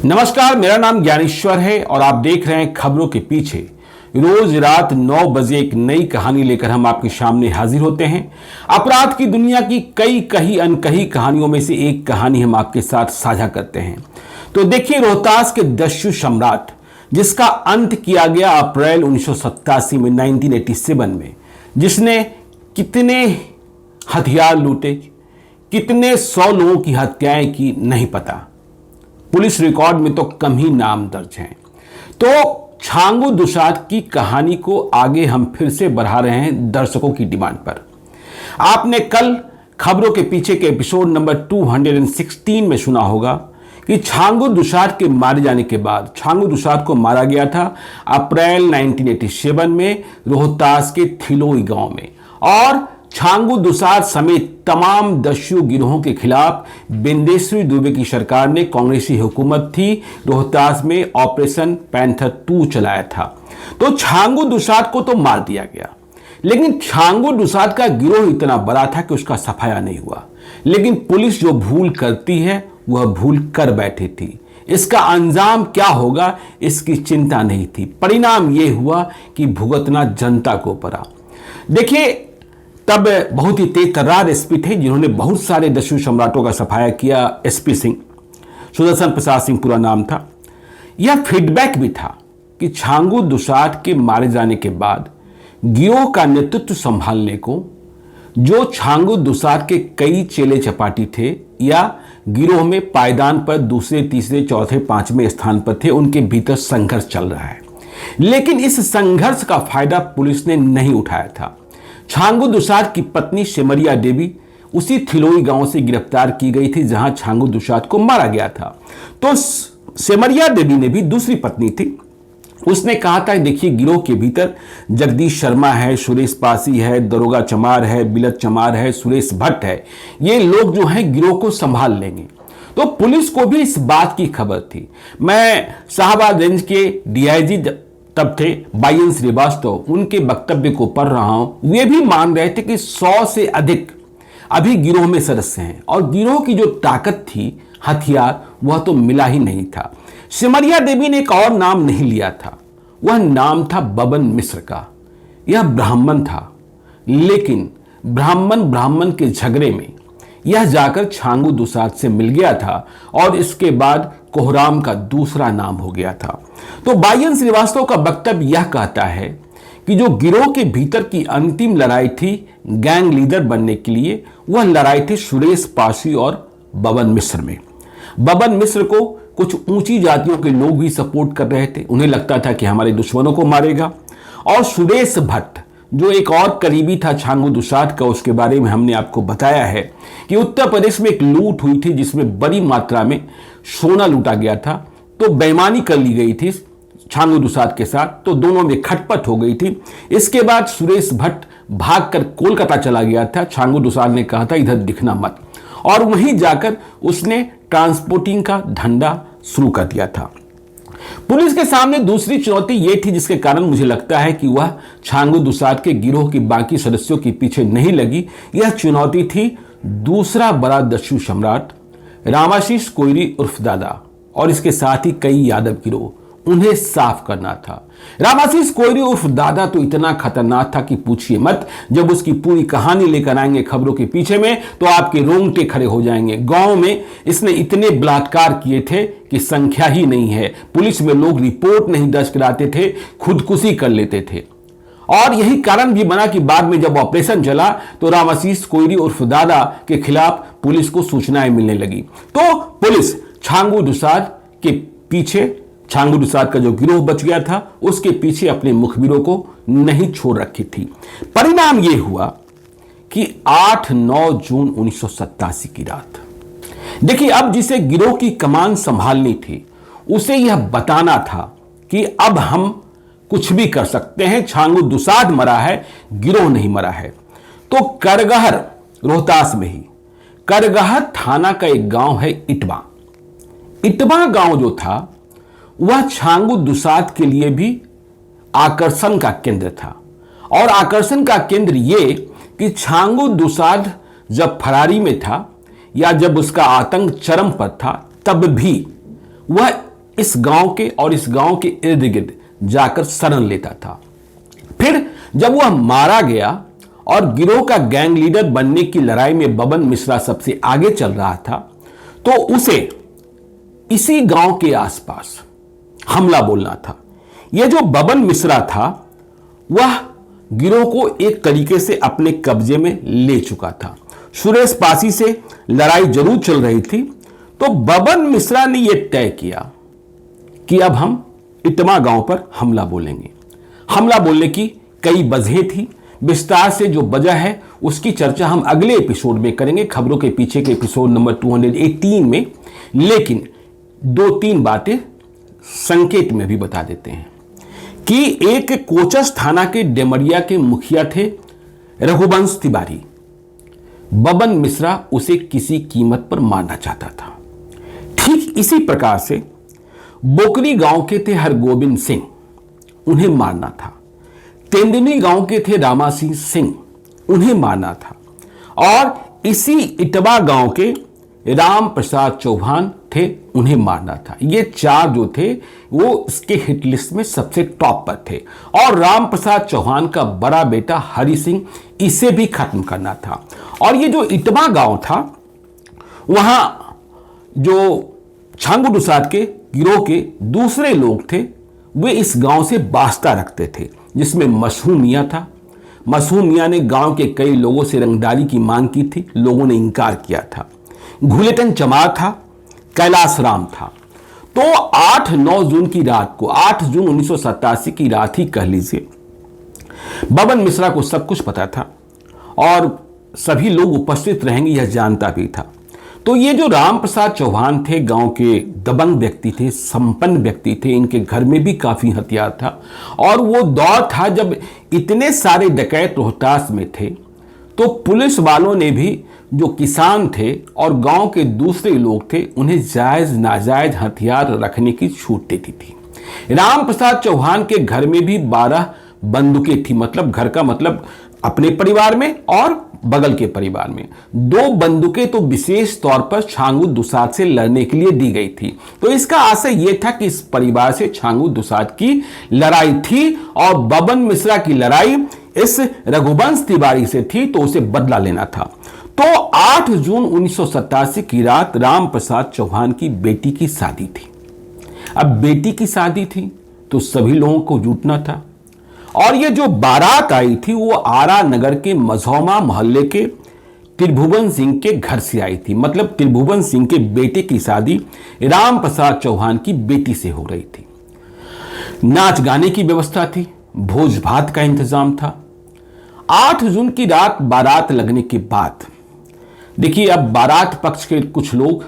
नमस्कार, मेरा नाम ज्ञानेश्वर है और आप देख रहे हैं खबरों के पीछे। रोज रात 9 बजे एक नई कहानी लेकर हम आपके सामने हाजिर होते हैं। अपराध की दुनिया की कई कही अनकही कहानियों में से एक कहानी हम आपके साथ साझा करते हैं। तो देखिए, रोहतास के दस्यु सम्राट जिसका अंत किया गया अप्रैल 1987 में 1987 में, जिसने कितने हथियार लूटे, कितने 100 लोगों की हत्याएं की नहीं पता, पुलिस रिकॉर्ड में तो कम ही नाम दर्ज हैं। तो छांगू दुसाद की कहानी को आगे हम फिर से बढ़ा रहे हैं दर्शकों की डिमांड पर। आपने कल खबरों के पीछे के एपिसोड नंबर 216 में सुना होगा कि छांगू दुसाद के मारे जाने के बाद, छांगू दुसाद को मारा गया था अप्रैल 1987 में रोहतास के थिलोई गांव में, और छांगू दुसाद समेत तमाम दस्यु गिरोहों के खिलाफ बिंदेश्वरी दुबे की सरकार ने, कांग्रेसी हुकूमत थी, रोहतास में ऑपरेशन पैंथर 2 चलाया था। तो छांगू दुसाद को तो मार दिया गया, लेकिन छांगू दुसाद का गिरोह इतना बड़ा था कि उसका सफाया नहीं हुआ। लेकिन पुलिस जो भूल करती है वह भूल कर बैठी थी। इसका अंजाम क्या होगा इसकी चिंता नहीं थी। परिणाम यह हुआ कि भुगतना जनता को पड़ा। देखिए, तब बहुत ही तेज तर्रार एसपी थे जिन्होंने बहुत सारे दस्यु सम्राटों का सफाया किया। एसपी सिंह, सुदर्शन प्रसाद सिंह पूरा नाम था। यह फीडबैक भी था कि छांगू दुसाद के मारे जाने के बाद गिरोह का नेतृत्व संभालने को जो छांगू दुसाद के कई चेले चपाटी थे या गिरोह में पायदान पर दूसरे, तीसरे, चौथे, पांचवें स्थान पर थे, उनके भीतर संघर्ष चल रहा है। लेकिन इस संघर्ष का फायदा पुलिस ने नहीं उठाया था। छांगू दुसाद की पत्नी सिमरिया देवी उसी थिलोई गांव से गिरफ्तार की गई थी जहां छांगू दुसाद को मारा गया था। तो सिमरिया देवी ने भी दूसरी पत्नी थी। उसने कहा था, देखिए, गिरोह के भीतर जगदीश शर्मा है, सुरेश पासी है, दरोगा चमार है, बिलत चमार है, सुरेश भट्ट है, ये लोग जो हैं गिरोह को संभाल लेंगे। तो पुलिस को भी इस बात की खबर थी। मैं शाहबाद रेंज के डीआईजी तब थे बायन श्रीवास्तव, उनके वक्तव्य को पढ़ रहा हूं। वे भी मान रहे थे कि 100 से अधिक अभी गिरोह में सदस्य हैं, और गिरोह की जो ताकत थी, हथियार, वह तो मिला ही नहीं था। सिमरिया देवी ने एक और नाम नहीं लिया था, वह नाम था बबन मिश्र का। यह ब्राह्मण था, लेकिन ब्राह्मण के झगड़े में यह जाकर छांगू दुसाद से मिल गया था, और इसके बाद कोहराम का दूसरा नाम हो गया था। तो बायन श्रीवास्तव का वक्तव्य यह कहता है कि जो गिरोह के भीतर की अंतिम लड़ाई थी गैंग लीडर बनने के लिए, वह लड़ाई थी सुरेश पासी और बबन मिश्र में। बबन मिश्र को कुछ ऊंची जातियों के लोग भी सपोर्ट कर रहे थे, उन्हें लगता था कि हमारे दुश्मनों को मारेगा। और सुरेश भट्ट जो एक और करीबी था छांगू दुसाद का, उसके बारे में हमने आपको बताया है कि उत्तर प्रदेश में एक लूट हुई थी जिसमें बड़ी मात्रा में सोना लूटा गया था। तो बेईमानी कर ली गई थी छांगू दुसाद के साथ, तो दोनों में खटपट हो गई थी। इसके बाद सुरेश भट्ट भागकर कोलकाता चला गया था। छांगू दुसाद ने कहा था, इधर दिखना मत, और वहीं जाकर उसने ट्रांसपोर्टिंग का धंधा शुरू कर दिया था। पुलिस के सामने दूसरी चुनौती यह थी जिसके कारण मुझे लगता है कि वह छांगू दुसाद के गिरोह की बाकी सदस्यों के पीछे नहीं लगी। यह चुनौती थी दूसरा बड़ा दस्यु सम्राट रामाशीष कोयरी उर्फ दादा, और इसके साथ ही कई यादव गिरोह, उन्हें साफ करना था। रामाशीष कोयरी उर्फ दादा तो इतना खतरनाक था कि पूछिए मत। जब उसकी पूरी कहानी लेकर आएंगे खबरों के पीछे में तो आपके रोंगटे खड़े हो जाएंगे। गांव में इसने इतने बलात्कार किए थे कि संख्या ही नहीं है। पुलिस में लोग रिपोर्ट नहीं दर्ज कराते थे, खुदकुशी कर लेते थे। और यही कारण भी बना कि बाद में जब ऑपरेशन चला तो रामाशीष कोयरी उर्फ दादा के खिलाफ पुलिस को सूचनाएं मिलने लगी। तो पुलिस छांगू दुसाद के पीछे, छांगू दुसाद का जो गिरोह बच गया था उसके पीछे अपने मुखबिरों को नहीं छोड़ रखी थी। परिणाम यह हुआ कि 8-9 जून 1987 की रात, देखिए, अब जिसे गिरोह की कमान संभालनी थी उसे यह बताना था कि अब हम कुछ भी कर सकते हैं। छांगू दुसाद मरा है, गिरोह नहीं मरा है। तो करगहर, रोहतास में ही करगहर थाना का एक गांव है इटवा। इटवा गांव जो था वह छांगू दुसाद के लिए भी आकर्षण का केंद्र था। और आकर्षण का केंद्र यह कि छांगू दुसाद जब फरारी में था या जब उसका आतंक चरम पर था, तब भी वह इस गांव के और इस गांव के इर्द गिर्द जाकर शरण लेता था। फिर जब वह मारा गया और गिरोह का गैंग लीडर बनने की लड़ाई में बबन मिश्रा सबसे आगे चल रहा था, तो उसे इसी गांव के आसपास हमला बोलना था। यह जो बबन मिश्रा था वह गिरोह को एक तरीके से अपने कब्जे में ले चुका था। सुरेश पासी से लड़ाई जरूर चल रही थी, तो बबन मिश्रा ने यह तय किया कि अब हम इटमा गांव पर हमला बोलेंगे। हमला बोलने की कई वजहें थी। विस्तार से जो वजह है उसकी चर्चा हम अगले एपिसोड में करेंगे, खबरों के पीछे के एपिसोड नंबर 218 में। लेकिन 2-3 बातें संकेत में भी बता देते हैं कि एक कोचस थाना के डेमरिया के मुखिया थे रघुवंश तिवारी। बबन मिश्रा उसे किसी कीमत पर मारना चाहता था। ठीक इसी प्रकार से बोकरी गांव के थे हरगोविंद सिंह, उन्हें मारना था। तेंदुनी गांव के थे रामासिंह सिंह, उन्हें मारना था। और इसी इटवा गांव के राम प्रसाद चौहान थे, उन्हें मारना था। ये 4 जो थे वो इसके हिट लिस्ट में सबसे टॉप पर थे। और राम प्रसाद चौहान का बड़ा बेटा हरि सिंह, इसे भी खत्म करना था। और ये जो इटवा गांव था, वहां जो छांगू दुसाद के गिरोह के दूसरे लोग थे, वे इस गांव से वास्ता रखते थे, जिसमें मशहूम मियां था। मशहूम मियां ने गांव के कई लोगों से रंगदारी की मांग की थी, लोगों ने इंकार किया था। घुलेटन चमार था, कैलाश राम था। तो 8-9 जून की रात को, 8 जून 1987 की रात ही कह लीजिए, बबन मिश्रा को सब कुछ पता था और सभी लोग उपस्थित रहेंगे यह जानता भी था। तो ये जो राम प्रसाद चौहान थे, गांव के दबंग व्यक्ति थे, संपन्न व्यक्ति थे, इनके घर में भी काफी हथियार था। और वो दौर था जब इतने सारे डकैत रोहतास में थे, तो पुलिस वालों ने भी जो किसान थे और गांव के दूसरे लोग थे, उन्हें जायज नाजायज हथियार रखने की छूट देती थी। राम प्रसाद चौहान के घर में भी 12 बंदूकें थी। मतलब घर का मतलब अपने परिवार में और बगल के परिवार में। 2 बंदूकें तो विशेष तौर पर छांगू दुसाद से लड़ने के लिए दी गई थी। तो इसका आशय यह था कि इस परिवार से छांगू दुसाद की लड़ाई थी और बबन मिश्रा की लड़ाई इस रघुवंश तिवारी से थी, तो उसे बदला लेना था। तो 8 जून 1987 की रात राम प्रसाद चौहान की बेटी की शादी थी। अब बेटी की शादी थी तो सभी लोगों को जुटना था। और ये जो बारात आई थी वो आरा नगर के मझौमा मोहल्ले के त्रिभुवन सिंह के घर से आई थी। मतलब त्रिभुवन सिंह के बेटे की शादी राम प्रसाद चौहान की बेटी से हो रही थी। नाच गाने की व्यवस्था थी, भोज भात का इंतजाम था। 8 जून की रात बारात लगने के बाद देखिए, अब बारात पक्ष के कुछ लोग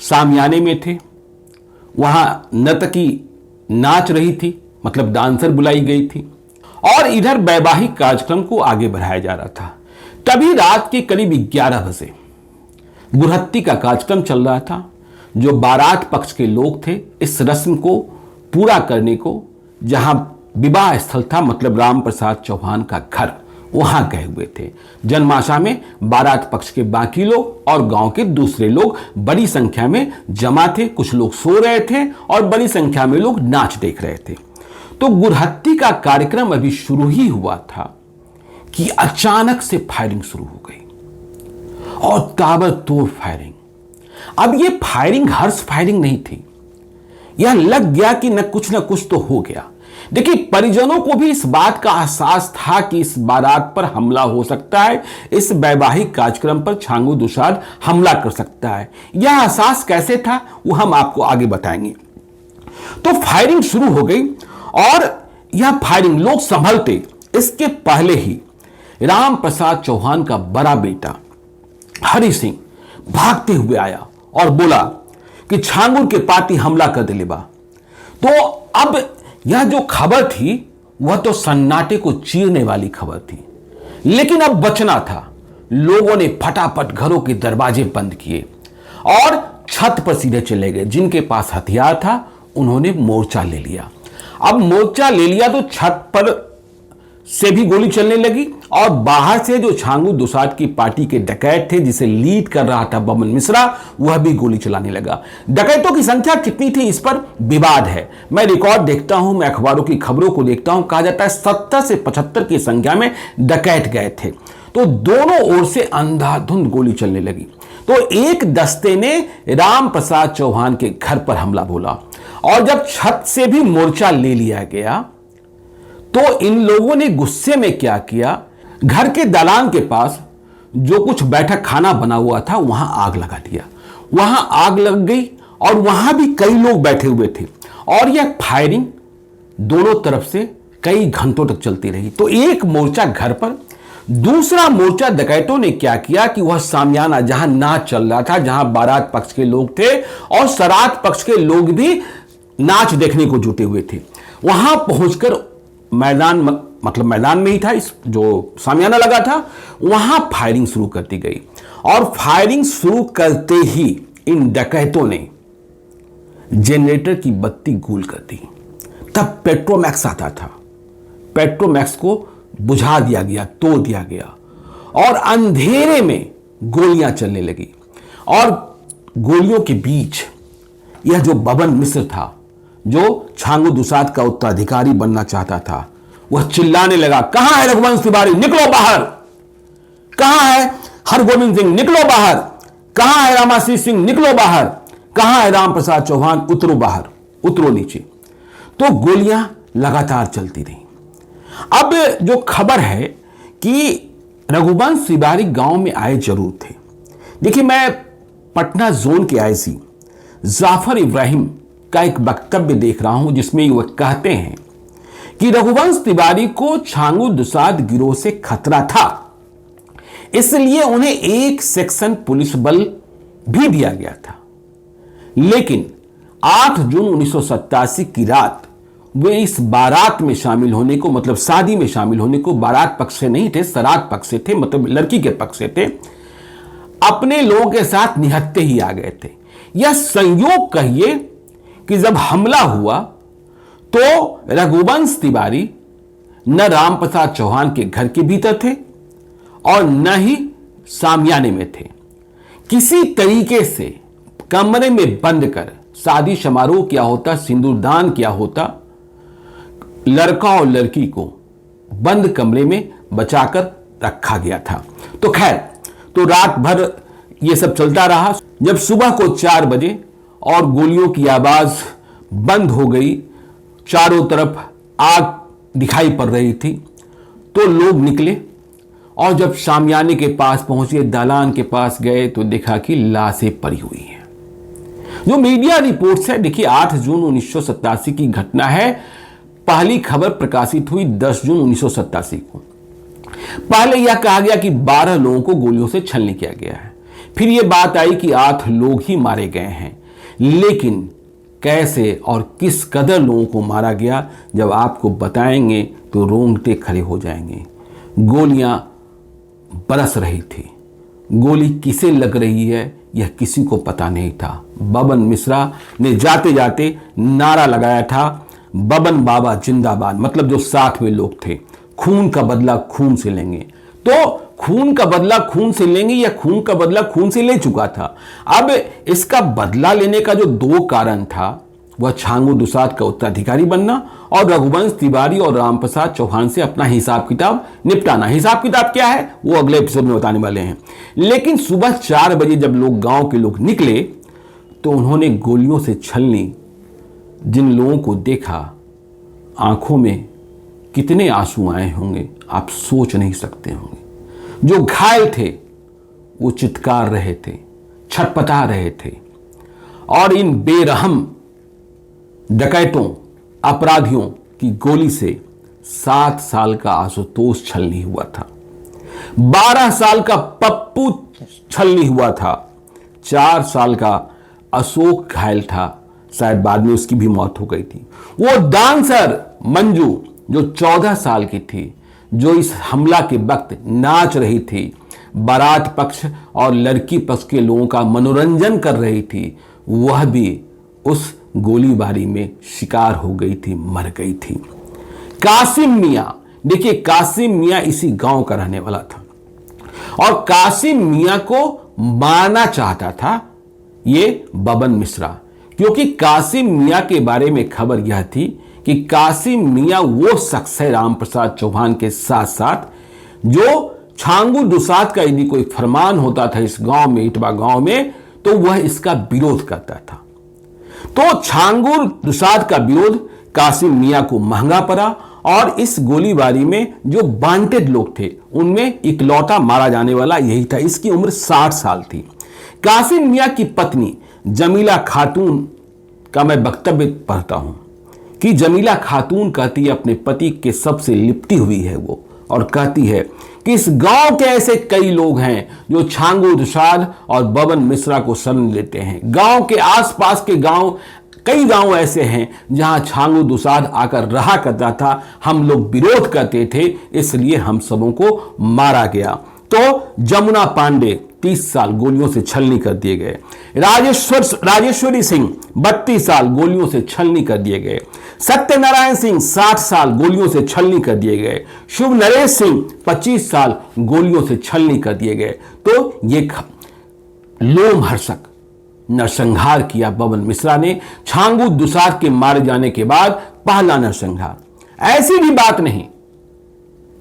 सामियाने में थे, वहां नर्तकी नाच रही थी, मतलब डांसर बुलाई गई थी। और इधर वैवाहिक कार्यक्रम को आगे बढ़ाया जा रहा था। तभी रात के करीब 11 बजे गुरहत्ती का कार्यक्रम चल रहा था। जो बारात पक्ष के लोग थे, इस रस्म को पूरा करने को जहां विवाह स्थल था, मतलब राम प्रसाद चौहान का घर, वहां गए हुए थे। जनमाशा में बारात पक्ष के बाकी लोग और गांव के दूसरे लोग बड़ी संख्या में जमा थे। कुछ लोग सो रहे थे और बड़ी संख्या में लोग नाच देख रहे थे। तो गुरहत्ती का कार्यक्रम अभी शुरू ही हुआ था कि अचानक से फायरिंग शुरू हो गई और ताबड़तोड़ फायरिंग। अब ये फायरिंग हर्ष फायरिंग नहीं थी, यह लग गया कि न कुछ तो हो गया। देखिए, परिजनों को भी इस बात का एहसास था कि इस बारात पर हमला हो सकता है, इस वैवाहिक कार्यक्रम पर छांगू दुसाद हमला कर सकता है। यह एहसास कैसे था वो हम आपको आगे बताएंगे। तो फायरिंग शुरू हो गई और यह फायरिंग लोग संभलते इसके पहले ही राम प्रसाद चौहान का बड़ा बेटा हरि सिंह भागते हुए आया और बोला कि छांगुर के पार्टी हमला कर दिले बा। तो अब यह जो खबर थी वह तो सन्नाटे को चीरने वाली खबर थी, लेकिन अब बचना था। लोगों ने फटाफट घरों के दरवाजे बंद किए और छत पर सीधे चले गए। जिनके पास हथियार था उन्होंने मोर्चा ले लिया। अब मोर्चा ले लिया तो छत पर से भी गोली चलने लगी और बाहर से जो छांगू दुसाद की पार्टी के डकैत थे, जिसे लीड कर रहा था बबन मिश्रा, वह भी गोली चलाने लगा। डकैतों की संख्या कितनी थी इस पर विवाद है। मैं रिकॉर्ड देखता हूं, मैं अखबारों की खबरों को देखता हूं, कहा जाता है 70 से 75 की संख्या में डकैत गए थे। तो दोनों ओर से अंधाधुंध गोली चलने लगी। तो एक दस्ते ने राम प्रसाद चौहान के घर पर हमला बोला और जब छत से भी मोर्चा ले लिया गया तो इन लोगों ने गुस्से में क्या किया, घर के दालान के पास जो कुछ बैठक खाना बना हुआ था वहां आग लगा दिया। वहां आग लग गई और वहां भी कई लोग बैठे हुए थे और यह फायरिंग दोनों तरफ से कई घंटों तक चलती रही। तो एक मोर्चा घर पर, दूसरा मोर्चा डकैतों ने क्या किया कि वह सामियाना जहां नाच चल रहा था, जहां बारात पक्ष के लोग थे और सरात पक्ष के लोग भी नाच देखने को जुटे हुए थे, वहां पहुंचकर मैदान, मतलब मैदान में ही था इस जो सामियाना लगा था, वहां फायरिंग शुरू कर दी गई। और फायरिंग शुरू करते ही इन डकैतों ने जनरेटर की बत्ती गुल कर दी। तब पेट्रोमैक्स आता था, पेट्रोमैक्स को बुझा दिया गया, तोड़ दिया गया और अंधेरे में गोलियां चलने लगी। और गोलियों के बीच यह जो बबन मिश्र था, जो छांगू दुसाद का उत्तराधिकारी बनना चाहता था, वह चिल्लाने लगा, कहां है रघुवंश तिवारी, निकलो बाहर, कहां है हरगोविंद सिंह, निकलो बाहर, कहां है रामाशीष सिंह, निकलो बाहर, कहां है राम प्रसाद चौहान, उतरो बाहर, उतरो नीचे। तो गोलियां लगातार चलती रही। अब जो खबर है कि रघुवंश तिवारी गांव में आए जरूर थे। देखिए, मैं पटना जोन के आईसी जाफर इब्राहिम का एक वक्तव्य देख रहा हूं जिसमें वह कहते हैं कि रघुवंश तिवारी को छांगू दुसाद गिरोह से खतरा था, इसलिए उन्हें एक सेक्शन पुलिस बल भी दिया गया था। लेकिन 8 जून 1987 की रात वे इस बारात में शामिल होने को, मतलब शादी में शामिल होने को, बारात पक्ष से नहीं थे, सरात पक्ष से थे, मतलब लड़की के पक्ष से थे, अपने लोगों के साथ निहत्ते ही आ गए थे। यह संयोग कहिए कि जब हमला हुआ तो रघुवंश तिवारी न रामप्रसाद चौहान के घर के भीतर थे और न ही सामियाने में थे। किसी तरीके से कमरे में बंद कर शादी समारोह क्या होता, सिंदूरदान क्या होता, लड़का और लड़की को बंद कमरे में बचाकर रखा गया था। तो खैर, तो रात भर यह सब चलता रहा। जब सुबह को 4 बजे और गोलियों की आवाज बंद हो गई, चारों तरफ आग दिखाई पड़ रही थी, तो लोग निकले और जब शामियाने के पास पहुंचे, दालान के पास गए तो देखा कि लाशें पड़ी हुई हैं। जो मीडिया रिपोर्ट्स है, देखिए 8 जून 1987 की घटना है। पहली खबर प्रकाशित हुई 10 जून 1987 को। पहले यह कहा गया कि 12 लोगों को गोलियों से छलनी किया गया है। फिर यह बात आई कि 8 लोग ही मारे गए हैं। लेकिन कैसे और किस कदर लोगों को मारा गया, जब आपको बताएंगे तो रोंगटे खड़े हो जाएंगे। गोलियां बरस रही थी। गोली किसे लग रही है यह किसी को पता नहीं था। बबन मिश्रा ने जाते जाते नारा लगाया था, बबन बाबा जिंदाबाद, मतलब जो साथ में लोग थे, खून का बदला खून से लेंगे। तो खून का बदला खून से लेंगे, या खून का बदला खून से ले चुका था। अब इसका बदला लेने का जो 2 कारण था, वह छांगू दुसाद का उत्तराधिकारी बनना और रघुवंश तिवारी और रामप्रसाद चौहान से अपना हिसाब किताब निपटाना। हिसाब किताब क्या है वो अगले एपिसोड में बताने वाले हैं। लेकिन सुबह 4 बजे जब लोग, गांव के लोग निकले, तो उन्होंने गोलियों से छलनी जिन लोगों को देखा, आंखों में कितने आंसू आए होंगे आप सोच नहीं सकते होंगे। जो घायल थे वो चित्कार रहे थे, छटपटा रहे थे और इन बेरहम डकैतों, अपराधियों की गोली से 7 साल का आशुतोष छलनी हुआ था, 12 साल का पप्पू छलनी हुआ था, 4 साल का अशोक घायल था, शायद बाद में उसकी भी मौत हो गई थी। वो डांसर मंजू जो 14 साल की थी, जो इस हमला के वक्त नाच रही थी, बारात पक्ष और लड़की पक्ष के लोगों का मनोरंजन कर रही थी, वह भी उस गोलीबारी में शिकार हो गई थी, मर गई थी। कासिम मियां देखिए, कासिम मियां इसी गांव का रहने वाला था और कासिम मियां को मारना चाहता था ये बबन मिश्रा, क्योंकि कासिम मियां के बारे में खबर यह थी कि कासिम मियां वो शख्स है राम प्रसाद चौहान के साथ साथ जो छांगू दुसाद का यदि कोई फरमान होता था इस गांव में, इटवा गांव में, तो वह इसका विरोध करता था। तो छांगू दुसाद का विरोध कासिम मियां को महंगा पड़ा और इस गोलीबारी में जो वांटेड लोग थे उनमें इकलौता मारा जाने वाला यही था। इसकी उम्र 60 साल थी। कासिम मियां की पत्नी जमीला खातून का मैं वक्तव्य पढ़ता हूं कि जमीला खातून कहती है अपने पति के सबसे लिपटी हुई है वो, और कहती है कि इस गांव के ऐसे कई लोग हैं जो छांगू दुसाद और बबन मिश्रा को शरण लेते हैं। गांव के आसपास के गांव, कई गांव ऐसे हैं जहां छांगू दुसाद आकर रहा करता था। हम लोग विरोध करते थे, इसलिए हम सबों को मारा गया। तो जमुना पांडे 30 साल गोलियों से छलनी कर दिए गए। राजेश्वरी सिंह 32 साल गोलियों से छलनी कर दिए गए। सत्यनारायण सिंह 60 साल गोलियों से छलनी कर दिए गए। शुभ नरेश सिंह 25 साल गोलियों से छलनी कर दिए गए। तो ये लोमहर्षक नरसंहार किया बबन मिश्रा ने छांगू दुसाद के मारे जाने के बाद पहला नरसंहार। ऐसी भी बात नहीं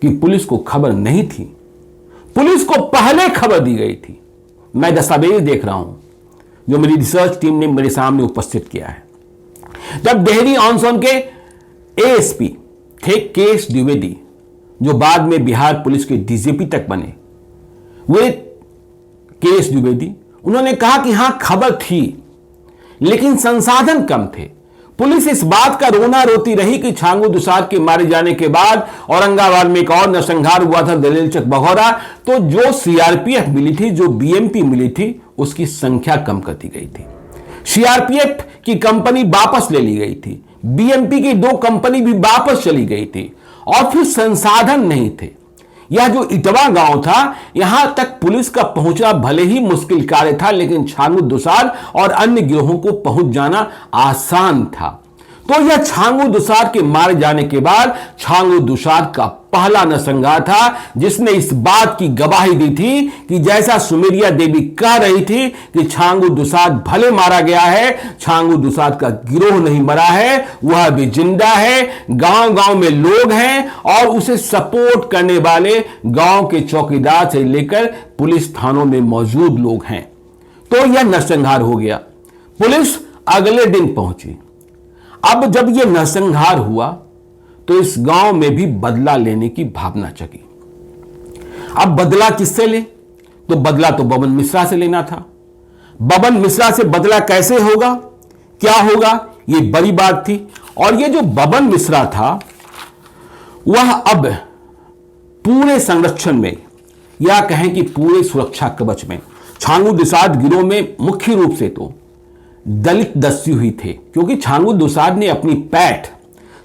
कि पुलिस को खबर नहीं थी, पुलिस को पहले खबर दी गई थी। मैं दस्तावेज देख रहा हूं जो मेरी रिसर्च टीम ने मेरे सामने उपस्थित किया है। जब देहरी ऑन सोन के एएसपी थे केएस द्विवेदी, जो बाद में बिहार पुलिस के डीजीपी तक बने, वे केएस द्विवेदी, उन्होंने कहा कि हां खबर थी लेकिन संसाधन कम थे। पुलिस इस बात का रोना रोती रही कि छांगू दुसाद के मारे जाने के बाद औरंगाबाद में एक और नरसंहार हुआ था, दलील चक बघौरा, तो जो सीआरपीएफ मिली थी, जो बीएमपी मिली थी, उसकी संख्या कम कर दी गई थी। सीआरपीएफ की कंपनी वापस ले ली गई थी, बीएमपी की 2 कंपनी भी वापस चली गई थी और फिर संसाधन नहीं थे। यह जो इटवा गांव था, यहां तक पुलिस का पहुंचना भले ही मुश्किल कार्य था, लेकिन छांगू दुसाद और अन्य गिरोहों को पहुंच जाना आसान था। तो यह छांगू दुसाद के मारे जाने के बाद छांगू दुसाद का पहला नरसंहार था, जिसने इस बात की गवाही दी थी कि जैसा सुमेरिया देवी कह रही थी कि छांगू दुसाद भले मारा गया है, छांगू दुसाद का गिरोह नहीं मरा है, वह भी जिंदा है। गांव गांव में लोग हैं और उसे सपोर्ट करने वाले गांव के चौकीदार से लेकर पुलिस थानों में मौजूद लोग हैं। तो यह नरसंहार हो गया। पुलिस अगले दिन पहुंची। अब जब यह नरसंहार हुआ तो इस गांव में भी बदला लेने की भावना जगी। अब बदला किससे ले? तो बदला तो बबन मिश्रा से लेना था। बबन मिश्रा से बदला कैसे होगा, क्या होगा, यह बड़ी बात थी। और यह जो बबन मिश्रा था वह अब पूरे संरक्षण में, या कहें कि पूरे सुरक्षा कवच में, छांगू दुसाद गिरोह में मुख्य रूप से तो दलित दस्यु ही थे, क्योंकि छांगू दुसाद ने अपनी पैठ,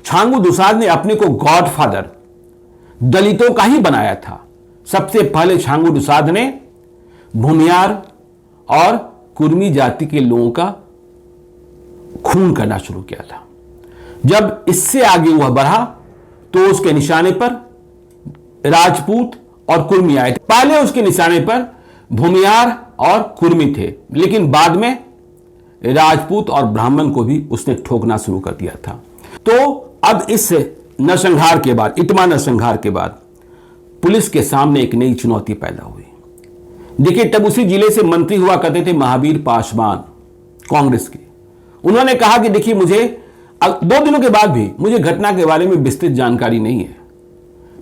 छांगू दुसाद ने अपने को गॉडफादर दलितों का ही बनाया था। सबसे पहले छांगू दुसाद ने भूमियार और कुर्मी जाति के लोगों का खून करना शुरू किया था। जब इससे आगे वह बढ़ा तो उसके निशाने पर राजपूत और कुर्मी आए थे। पहले उसके निशाने पर भूमियार और कुर्मी थे, लेकिन बाद में राजपूत और ब्राह्मण को भी उसने ठोकना शुरू कर दिया था। तो अब इस नरसंहार के बाद, इटवा नरसंहार के बाद, पुलिस के सामने एक नई चुनौती पैदा हुई। देखिए, तब उसी जिले से मंत्री हुआ करते थे महावीर पासवान, कांग्रेस के। उन्होंने कहा कि देखिए, मुझे 2 दिनों के बाद भी मुझे घटना के बारे में विस्तृत जानकारी नहीं है,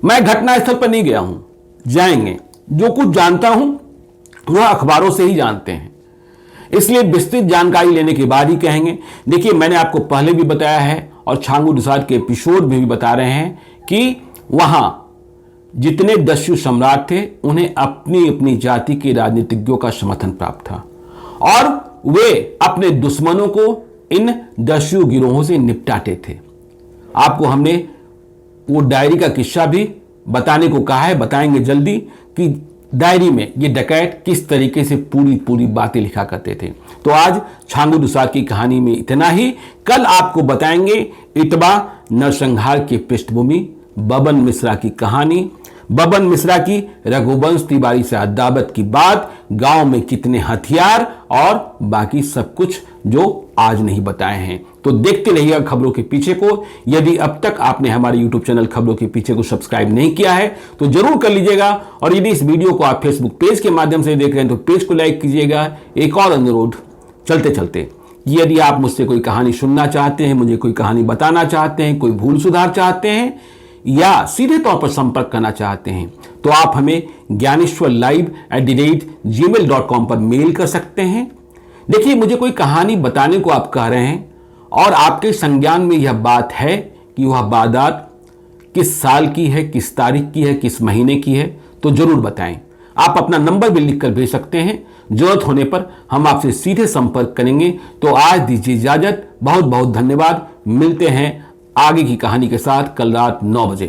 मैं घटनास्थल पर नहीं गया हूं, जाएंगे, जो कुछ जानता हूं वह अखबारों से ही जानते हैं, इसलिए विस्तृत जानकारी लेने के बाद ही कहेंगे। देखिए, मैंने आपको पहले भी बताया है और छांगू दुसाद के एपिसोड में भी बता रहे हैं कि वहां जितने दस्यु सम्राट थे उन्हें अपनी अपनी जाति के राजनीतिज्ञों का समर्थन प्राप्त था और वे अपने दुश्मनों को इन दस्यु गिरोहों से निपटाते थे। आपको हमने वो डायरी का किस्सा भी बताने को कहा है, बताएंगे जल्दी कि डायरी में ये डकैत किस तरीके से पूरी बातें लिखा करते थे। तो आज छांगू दुसाद की कहानी में इतना ही। कल आपको बताएंगे इटवा नरसंहार की पृष्ठभूमि, बबन मिश्रा की कहानी, बबन मिश्रा की रघुवंश तिवारी से अदावत की बात, गांव में कितने हथियार और बाकी सब कुछ जो आज नहीं बताए हैं। तो देखते रहिएगा खबरों के पीछे को। यदि अब तक आपने हमारे YouTube चैनल खबरों के पीछे को सब्सक्राइब नहीं किया है तो जरूर कर लीजिएगा, और यदि इस वीडियो को आप फेसबुक पेज के माध्यम से देख रहे हैं तो पेज को लाइक कीजिएगा। एक और अनुरोध चलते चलते, यदि आप मुझसे कोई कहानी सुनना चाहते हैं, मुझे कोई कहानी बताना चाहते हैं, कोई भूल सुधार चाहते हैं या सीधे तौर पर संपर्क करना चाहते हैं तो आप हमें gyaneshwarlive@gmail.com पर मेल कर सकते हैं। देखिए, मुझे कोई कहानी बताने को आप कह रहे हैं और आपके संज्ञान में यह बात है कि वह बात किस साल की है, किस तारीख की है, किस महीने की है, तो जरूर बताएं। आप अपना नंबर भी लिखकर भेज सकते हैं, जरूरत होने पर हम आपसे सीधे संपर्क करेंगे। तो आज दीजिए इजाजत, बहुत बहुत धन्यवाद। मिलते हैं आगे की कहानी के साथ कल रात 9 बजे।